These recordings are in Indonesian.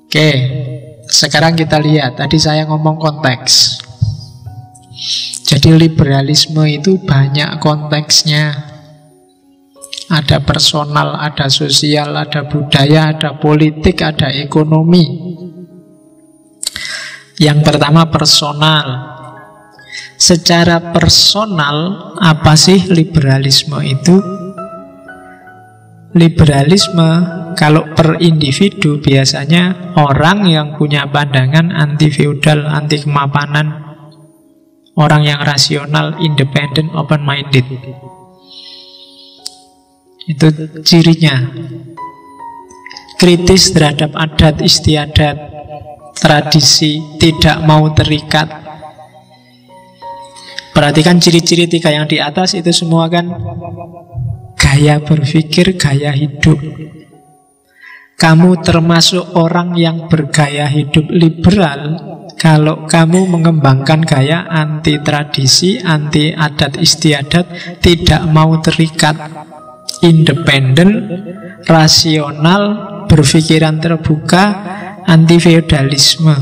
Oke, sekarang kita lihat. Tadi saya ngomong konteks. Jadi liberalisme itu banyak konteksnya. Ada personal, ada sosial, ada budaya, ada politik, ada ekonomi. Yang pertama personal. Secara personal, apa sih liberalisme itu? Liberalisme kalau per individu biasanya orang yang punya pandangan anti feudal, anti kemapanan, orang yang rasional, independen, open minded. Itu cirinya. Kritis terhadap adat istiadat, tradisi, tidak mau terikat. Perhatikan ciri-ciri tiga yang di atas itu semua kan gaya berpikir, gaya hidup. Kamu termasuk orang yang bergaya hidup liberal kalau kamu mengembangkan gaya anti tradisi, anti adat istiadat, tidak mau terikat, independen, rasional, berpikiran terbuka, anti feudalisme.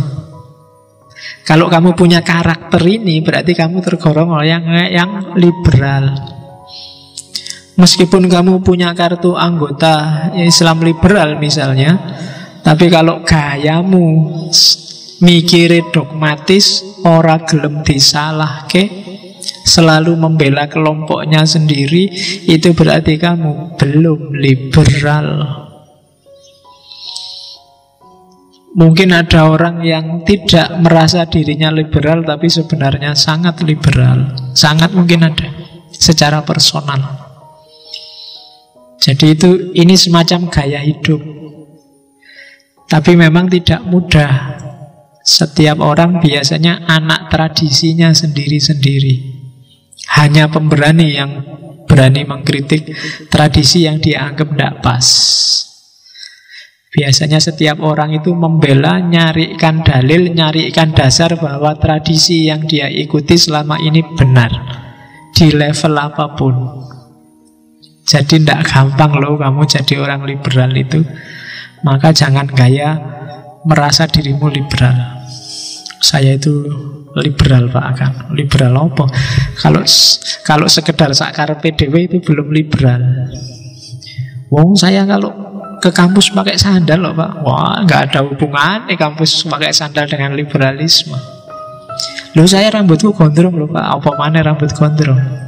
Kalau kamu punya karakter ini, berarti kamu tergolong orang yang liberal. Meskipun kamu punya kartu anggota Islam liberal misalnya, tapi kalau gayamu mikir dogmatis, ora gelem disalahke, selalu membela kelompoknya sendiri, itu berarti kamu belum liberal. Mungkin ada orang yang tidak merasa dirinya liberal tapi sebenarnya sangat liberal. Sangat mungkin ada, secara personal. Jadi ini semacam gaya hidup. Tapi memang tidak mudah. Setiap orang biasanya anak tradisinya sendiri-sendiri. Hanya pemberani yang berani mengkritik tradisi yang dia anggap tidak pas. Biasanya setiap orang itu membela, nyarikan dalil, nyarikan dasar bahwa tradisi yang dia ikuti selama ini benar, di level apapun. Jadi tidak gampang loh kamu jadi orang liberal itu. Maka jangan gaya merasa dirimu liberal. Saya itu liberal Pak Akang. Liberal apa? Kalau sekedar sakar PDW itu belum liberal. Wong saya kalau ke kampus pakai sandal loh Pak. Wah, nggak ada hubungan kampus pakai sandal dengan liberalisme. Loh saya rambutku gondrong loh Pak. Apa mana rambut gondrong?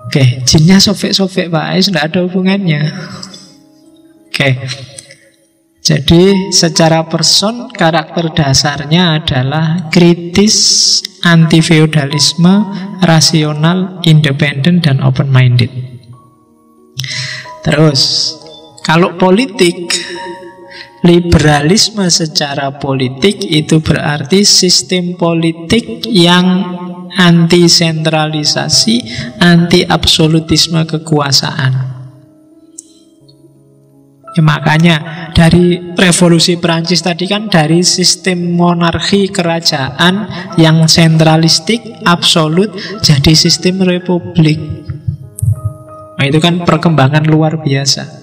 Oke, jinnya sobek-sobek Pak, tidak ada hubungannya. Oke, jadi secara person karakter dasarnya adalah kritis, anti feudalisme, rasional, independen, dan open minded. Terus, kalau politik, liberalisme secara politik itu berarti sistem politik yang anti sentralisasi, anti absolutisme kekuasaan. Ya, makanya dari revolusi Perancis tadi kan dari sistem monarki kerajaan yang sentralistik, absolut, jadi sistem republik. Nah, itu kan perkembangan luar biasa.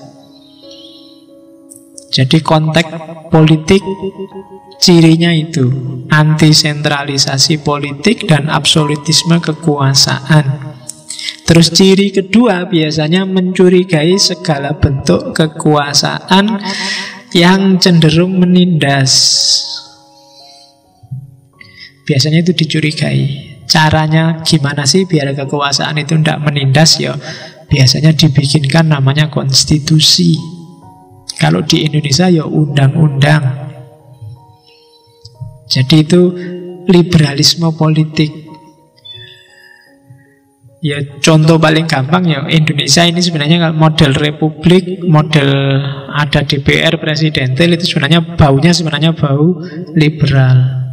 Jadi konteks politik cirinya itu anti sentralisasi politik dan absolutisme kekuasaan. Terus ciri kedua biasanya mencurigai segala bentuk kekuasaan yang cenderung menindas. Biasanya itu dicurigai. Caranya gimana sih biar kekuasaan itu tidak menindas? Ya biasanya dibikinkan namanya konstitusi. Kalau di Indonesia ya undang-undang. Jadi itu liberalisme politik. Ya contoh paling gampang ya Indonesia ini sebenarnya model republik, model ada DPR presidentil itu sebenarnya baunya bau liberal.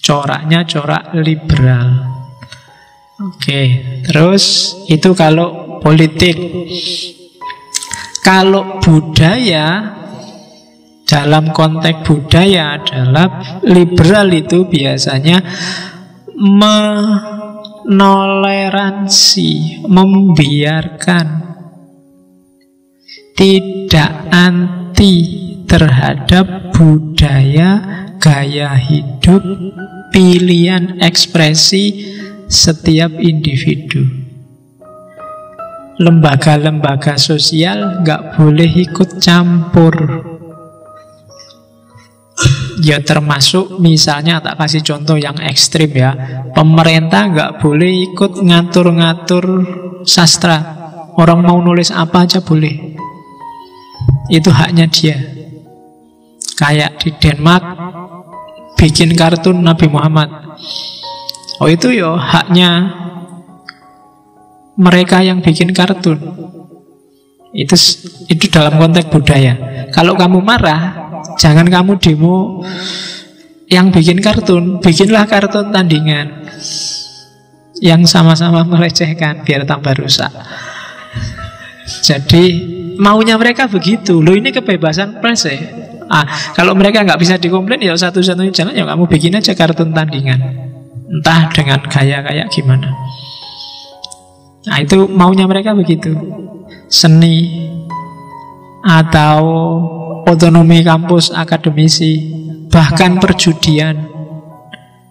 Coraknya corak liberal. Oke, terus itu kalau politik. Kalau budaya, dalam konteks budaya adalah liberal itu biasanya menoleransi, membiarkan, tidak anti, terhadap budaya, gaya hidup, pilihan ekspresi setiap individu. Lembaga-lembaga sosial nggak boleh ikut campur. Ya termasuk misalnya, tak kasih contoh yang ekstrim ya, pemerintah nggak boleh ikut ngatur-ngatur sastra. Orang mau nulis apa aja boleh. Itu haknya dia. Kayak di Denmark bikin kartun Nabi Muhammad. Oh itu ya haknya mereka yang bikin kartun. Itu dalam konteks budaya. Kalau kamu marah, jangan kamu demo yang bikin kartun, bikinlah kartun tandingan yang sama-sama melecehkan biar tambah rusak. Jadi maunya mereka begitu. Loh, ini kebebasan pers ya. Kalau mereka nggak bisa dikomplain, ya satu-satunya jalan ya kamu bikin aja kartun tandingan, entah dengan gaya kayak gimana. Nah itu maunya mereka begitu. Seni atau otonomi kampus, akademisi, bahkan perjudian,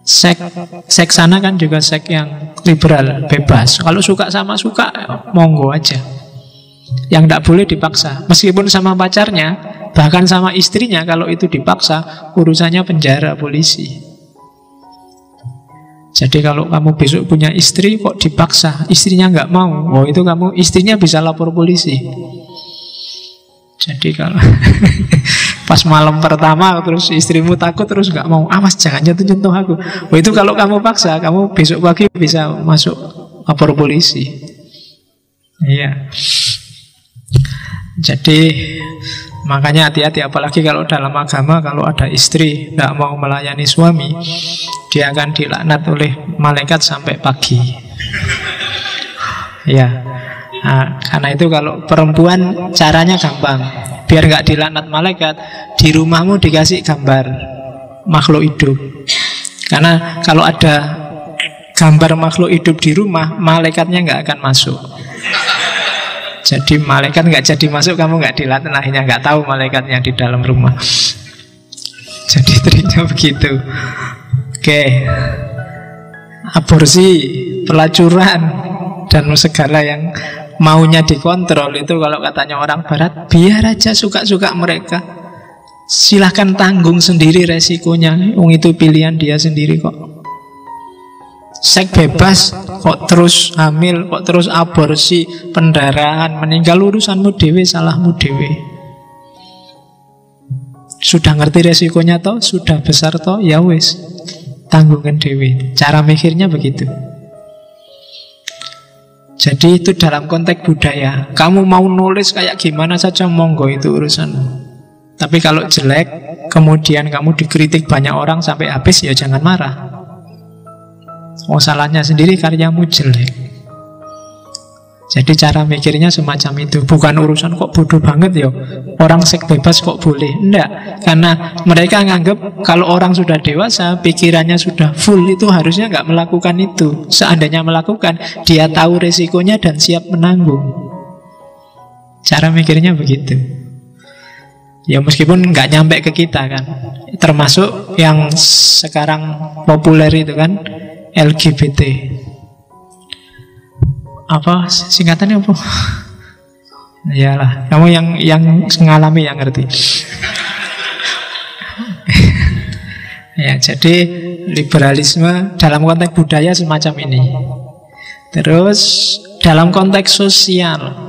seks sana kan juga seks yang liberal, bebas. Kalau suka sama suka, monggo aja. Yang tidak boleh dipaksa, meskipun sama pacarnya, bahkan sama istrinya, kalau itu dipaksa, urusannya penjara, polisi. Jadi kalau kamu besok punya istri kok dipaksa, istrinya nggak mau, oh itu kamu, istrinya bisa lapor polisi. Jadi kalau pas malam pertama terus istrimu takut terus nggak mau, mas jangan jatuh-jatuh aku, oh itu kalau kamu paksa, kamu besok pagi bisa masuk lapor polisi. Iya. Jadi makanya hati-hati, apalagi kalau dalam agama, kalau ada istri tidak mau melayani suami, dia akan dilaknat oleh malaikat sampai pagi. Ya, karena itu kalau perempuan caranya gampang, biar nggak dilaknat malaikat, di rumahmu dikasih gambar makhluk hidup. Karena kalau ada gambar makhluk hidup di rumah, malaikatnya nggak akan masuk. Jadi malaikat nggak jadi masuk, kamu nggak dilatih, akhirnya nggak tahu malaikatnya di dalam rumah. Jadi triknya begitu. Oke, aborsi, pelacuran, dan segala yang maunya dikontrol itu kalau katanya orang Barat, biar aja suka-suka mereka. Silahkan tanggung sendiri resikonya. Itu pilihan dia sendiri kok. Seks bebas, kok terus hamil, kok terus aborsi, pendarahan, meninggal, urusanmu dewe, salahmu dewe. Sudah ngerti resikonya toh, sudah besar toh, ya wis, tanggungkan dewe. Cara mikirnya begitu. Jadi itu dalam konteks budaya. Kamu mau nulis kayak gimana saja, monggo, itu urusanmu. Tapi kalau jelek, kemudian kamu dikritik banyak orang sampai habis, ya jangan marah. Oh salahnya sendiri, karyamu jelek. Jadi cara mikirnya semacam itu. Bukan urusan kok bodoh banget ya, orang seks bebas kok boleh. Enggak, karena mereka nganggap kalau orang sudah dewasa, pikirannya sudah full, itu harusnya nggak melakukan itu. Seandainya melakukan, dia tahu resikonya dan siap menanggung. Cara mikirnya begitu. Ya meskipun nggak nyampe ke kita kan. Termasuk yang sekarang populer itu kan, LGBT. Apa singkatannya apa? Iyalah, kamu yang mengalami yang ngerti. Ya, jadi liberalisme dalam konteks budaya semacam ini. Terus dalam konteks sosial.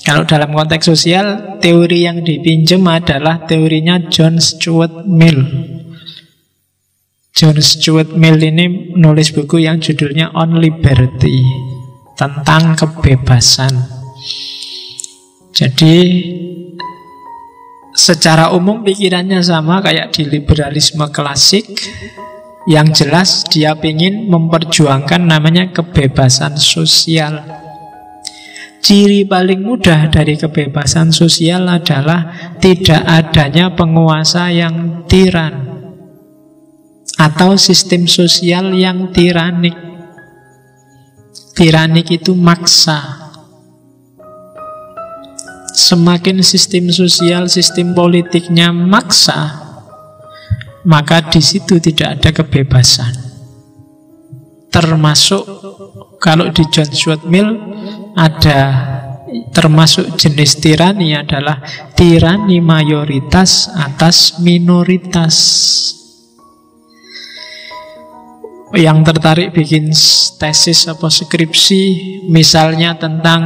Kalau dalam konteks sosial, teori yang dipinjam adalah teorinya John Stuart Mill. John Stuart Mill ini menulis buku yang judulnya On Liberty, tentang kebebasan. Jadi secara umum pikirannya sama kayak di liberalisme klasik. Yang jelas dia ingin memperjuangkan namanya kebebasan sosial. Ciri paling mudah dari kebebasan sosial adalah tidak adanya penguasa yang tiran atau sistem sosial yang tiranik. Tiranik itu maksa. Semakin sistem sosial, sistem politiknya maksa, maka di situ tidak ada kebebasan. Termasuk kalau di John Stuart Mill ada termasuk jenis tirani adalah tirani mayoritas atas minoritas. Yang tertarik bikin tesis apa skripsi misalnya tentang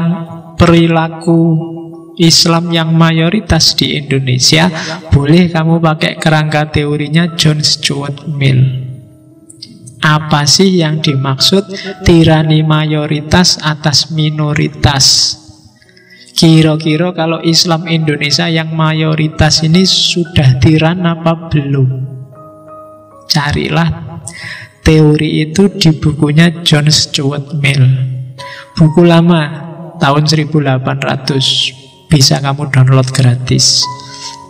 perilaku Islam yang mayoritas di Indonesia, boleh kamu pakai kerangka teorinya John Stuart Mill. Apa sih yang dimaksud tirani mayoritas atas minoritas? Kira-kira kalau Islam Indonesia yang mayoritas ini sudah tiran apa belum? Carilah teori itu di bukunya John Stuart Mill. Buku lama, tahun 1800. Bisa kamu download gratis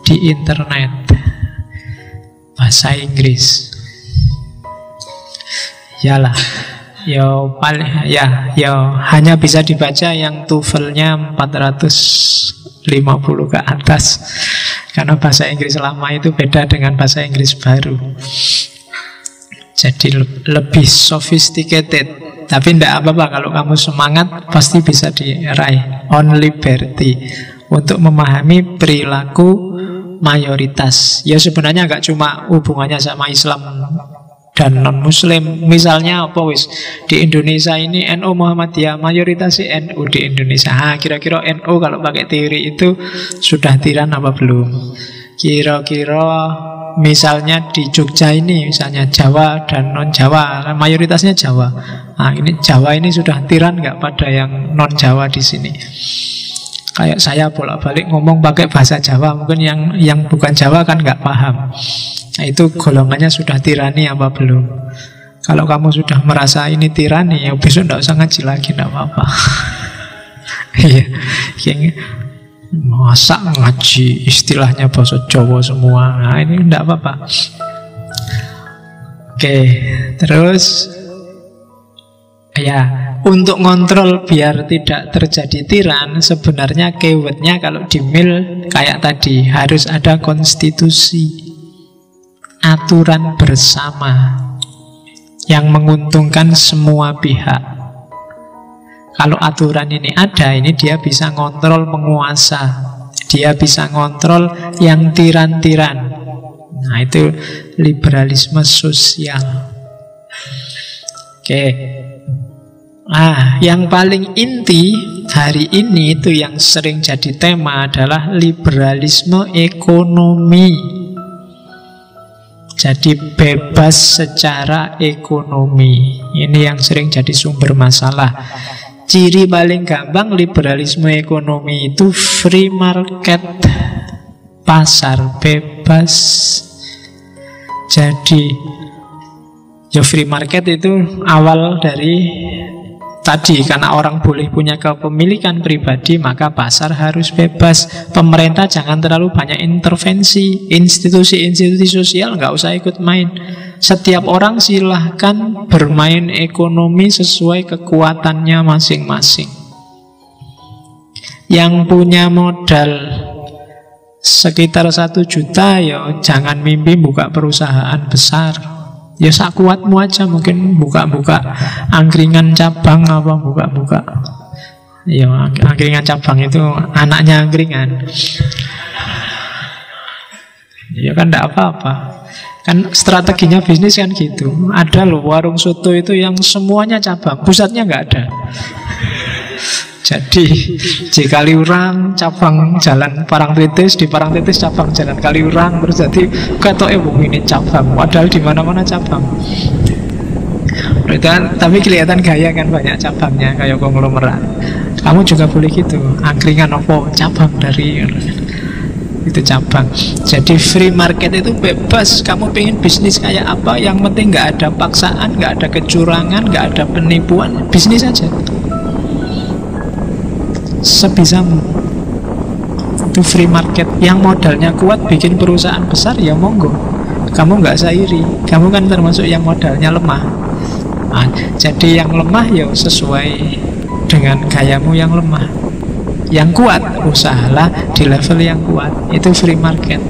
di internet, bahasa Inggris. Yalah, hanya bisa dibaca yang TOEFL-nya 450 ke atas, karena bahasa Inggris lama itu beda dengan bahasa Inggris baru. Jadi lebih sophisticated. Tapi tidak apa-apa, kalau kamu semangat pasti bisa diraih. On Liberty, untuk memahami perilaku mayoritas. Ya sebenarnya nggak cuma hubungannya sama Islam dan non-Muslim. Misalnya apa wis, di Indonesia ini NU Muhammadiyah, mayoritas sih NU di Indonesia. Kira-kira NU kalau pakai teori itu sudah tiran apa belum? Kira-kira misalnya di Jogja ini, misalnya Jawa dan non-Jawa, mayoritasnya Jawa. Nah, ini Jawa ini sudah tiran nggak pada yang non-Jawa di sini? Kayak saya bolak-balik ngomong pakai bahasa Jawa, mungkin yang bukan Jawa kan nggak paham. Nah, itu golongannya sudah tirani apa belum? Kalau kamu sudah merasa ini tirani, ya besok nggak usah ngaji lagi, nggak apa-apa. Iya, kayaknya masa ngaji istilahnya bahasa Jawa semua. Nah, ini nggak apa-apa. Oke, terus ya, untuk ngontrol biar tidak terjadi tiran, sebenarnya keywordnya kalau di Mill kayak tadi, harus ada konstitusi, aturan bersama yang menguntungkan semua pihak. Kalau aturan ini ada, ini dia bisa ngontrol penguasa, dia bisa ngontrol yang tiran-tiran. Nah, itu liberalisme sosial. Oke. Nah, yang paling inti hari ini itu yang sering jadi tema adalah liberalisme ekonomi. Jadi bebas secara ekonomi. Ini yang sering jadi sumber masalah. Ciri paling gampang liberalisme ekonomi itu free market, pasar bebas. Jadi ya free market itu awal dari tadi, karena orang boleh punya kepemilikan pribadi, maka pasar harus bebas. Pemerintah jangan terlalu banyak intervensi. Institusi-institusi sosial nggak usah ikut main. Setiap orang silahkan bermain ekonomi sesuai kekuatannya masing-masing. Yang punya modal sekitar 1 juta, ya jangan mimpi buka perusahaan besar. Ya sakuatmu aja, mungkin buka-buka angkringan cabang, apa buka-buka. Ya angkringan cabang itu anaknya angkringan. Ya kan enggak apa-apa. Kan strateginya bisnis kan gitu. Ada loh warung soto itu yang semuanya cabang, pusatnya nggak ada. Jadi di Kaliurang cabang jalan Parangtritis, di Parangtritis cabang jalan Kaliurang, terus jadi ketoke ini cabang, padahal di mana-mana cabang. Tapi kelihatan gaya kan, banyak cabangnya kayak konglomerat. Kamu juga boleh gitu, angkringan opo cabang dari itu cabang. Jadi free market itu bebas. Kamu pengen bisnis kayak apa, yang penting nggak ada paksaan, nggak ada kecurangan, nggak ada penipuan, bisnis aja sebisamu. Itu free market. Yang modalnya kuat bikin perusahaan besar, ya monggo, kamu nggak usah iri. Kamu kan termasuk yang modalnya lemah. Nah, jadi yang lemah ya sesuai dengan gayamu yang lemah. yang kuat, usahalah di level yang kuat. Itu free market.